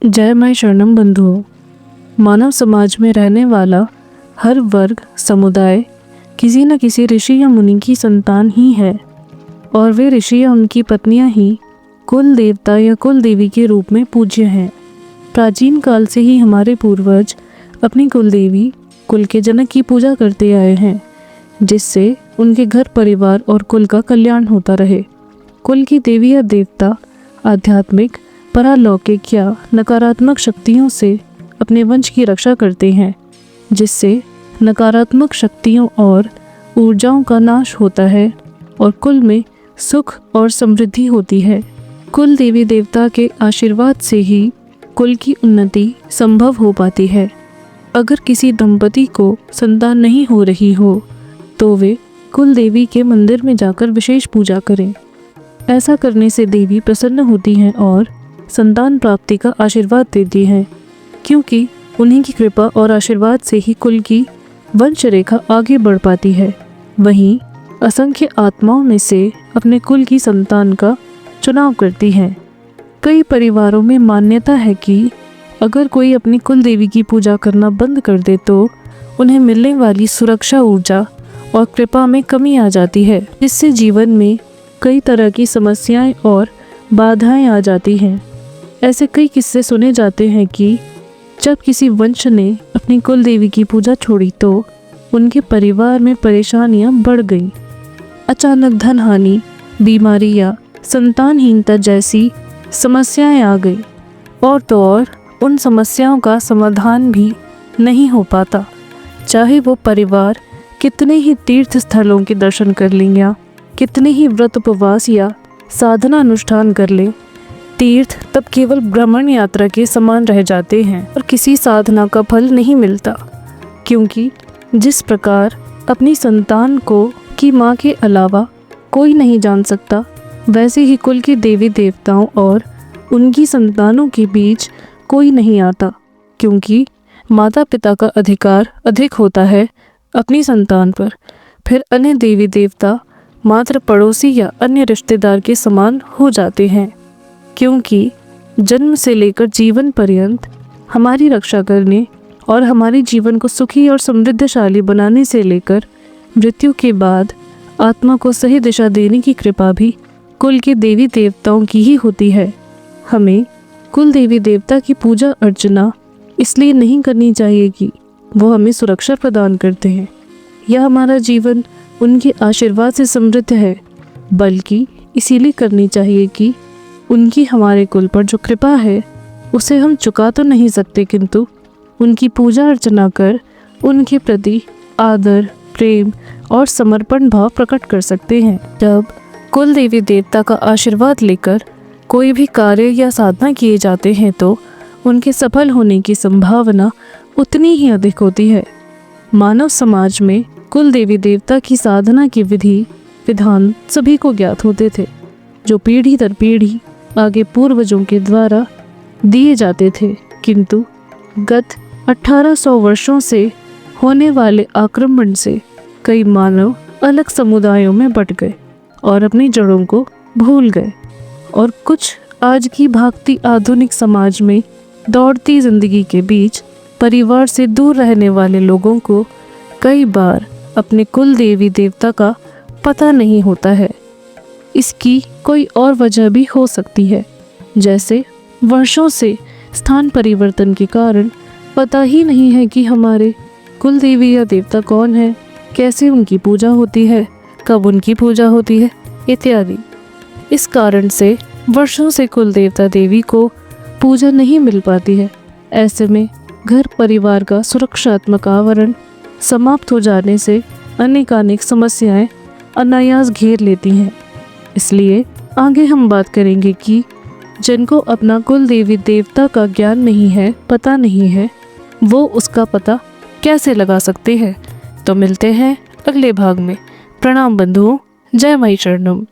जय माई शरणम बंधुओं। मानव समाज में रहने वाला हर वर्ग समुदाय किसी न किसी ऋषि या मुनि की संतान ही है, और वे ऋषि या उनकी पत्नियां ही कुल देवता या कुल देवी के रूप में पूज्य हैं। प्राचीन काल से ही हमारे पूर्वज अपनी कुल देवी, कुल के जनक की पूजा करते आए हैं, जिससे उनके घर परिवार और कुल का कल्याण होता रहे। कुल की देवी या देवता आध्यात्मिक, परालौकिक या नकारात्मक शक्तियों से अपने वंश की रक्षा करते हैं, जिससे नकारात्मक शक्तियों और ऊर्जाओं का नाश होता है और कुल में सुख और समृद्धि होती है। कुल देवी देवता के आशीर्वाद से ही कुल की उन्नति संभव हो पाती है। अगर किसी दंपति को संतान नहीं हो रही हो तो वे कुल देवी के मंदिर में जाकर विशेष पूजा करें। ऐसा करने से देवी प्रसन्न होती हैं और संतान प्राप्ति का आशीर्वाद देती हैं, क्योंकि उन्हीं की कृपा और आशीर्वाद से ही कुल की वंश रेखा आगे बढ़ पाती है। वहीं असंख्य आत्माओं में से अपने कुल की संतान का चुनाव करती हैं। कई परिवारों में मान्यता है कि अगर कोई अपनी कुल देवी की पूजा करना बंद कर दे तो उन्हें मिलने वाली सुरक्षा, ऊर्जा और कृपा में कमी आ जाती है, जिससे जीवन में कई तरह की समस्याएं और बाधाएं आ जाती हैं। ऐसे कई किस्से सुने जाते हैं कि जब किसी वंश ने अपनी कुल देवी की पूजा छोड़ी तो उनके परिवार में परेशानियां बढ़ गईं। अचानक धन हानि, बीमारी या संतानहीनता जैसी समस्याएं आ गई, और तो और उन समस्याओं का समाधान भी नहीं हो पाता। चाहे वो परिवार कितने ही तीर्थ स्थलों के दर्शन कर लें या कितने ही व्रत उपवास या साधना अनुष्ठान कर ले, तीर्थ तब केवल भ्रमण यात्रा के समान रह जाते हैं और किसी साधना का फल नहीं मिलता। क्योंकि जिस प्रकार अपनी संतान को की माँ के अलावा कोई नहीं जान सकता, वैसे ही कुल के देवी देवताओं और उनकी संतानों के बीच कोई नहीं आता, क्योंकि माता पिता का अधिकार अधिक होता है अपनी संतान पर। फिर अन्य देवी देवता मात्र पड़ोसी या अन्य रिश्तेदार के समान हो जाते हैं, क्योंकि जन्म से लेकर जीवन पर्यंत हमारी रक्षा करने और हमारे जीवन को सुखी और समृद्धशाली बनाने से लेकर मृत्यु के बाद आत्मा को सही दिशा देने की कृपा भी कुल के देवी देवताओं की ही होती है। हमें कुल देवी देवता की पूजा अर्चना इसलिए नहीं करनी चाहिए कि वो हमें सुरक्षा प्रदान करते हैं या हमारा जीवन उनके आशीर्वाद से समृद्ध है, बल्कि इसीलिए करनी चाहिए कि उनकी हमारे कुल पर जो कृपा है उसे हम चुका तो नहीं सकते, किंतु उनकी पूजा अर्चना कर उनके प्रति आदर, प्रेम और समर्पण भाव प्रकट कर सकते हैं। जब कुल देवी देवता का आशीर्वाद लेकर कोई भी कार्य या साधना किए जाते हैं तो उनके सफल होने की संभावना उतनी ही अधिक होती है। मानव समाज में कुल देवी देवता की साधना की विधि विधान सभी को ज्ञात होते थे, जो पीढ़ी दर पीढ़ी आगे पूर्वजों के द्वारा दिए जाते थे। किंतु गत 1800 वर्षों से होने वाले आक्रमण से कई मानव अलग समुदायों में बट गए और अपनी जड़ों को भूल गए, और कुछ आज की भागती आधुनिक समाज में दौड़ती जिंदगी के बीच परिवार से दूर रहने वाले लोगों को कई बार अपने कुल देवी देवता का पता नहीं होता है। इसकी कोई और वजह भी हो सकती है, जैसे वर्षों से स्थान परिवर्तन के कारण पता ही नहीं है कि हमारे कुल देवी या देवता कौन है, कैसे उनकी पूजा होती है, कब उनकी पूजा होती है इत्यादि। इस कारण से वर्षों से कुल देवता देवी को पूजा नहीं मिल पाती है। ऐसे में घर परिवार का सुरक्षात्मक आवरण समाप्त हो जाने से अनेकानेक समस्याएं अनायास घेर लेती हैं। इसलिए आगे हम बात करेंगे कि जिनको अपना कुल देवी देवता का ज्ञान नहीं है, पता नहीं है, वो उसका पता कैसे लगा सकते हैं। तो मिलते हैं अगले भाग में। प्रणाम बंधुओं, जय माई शरणम।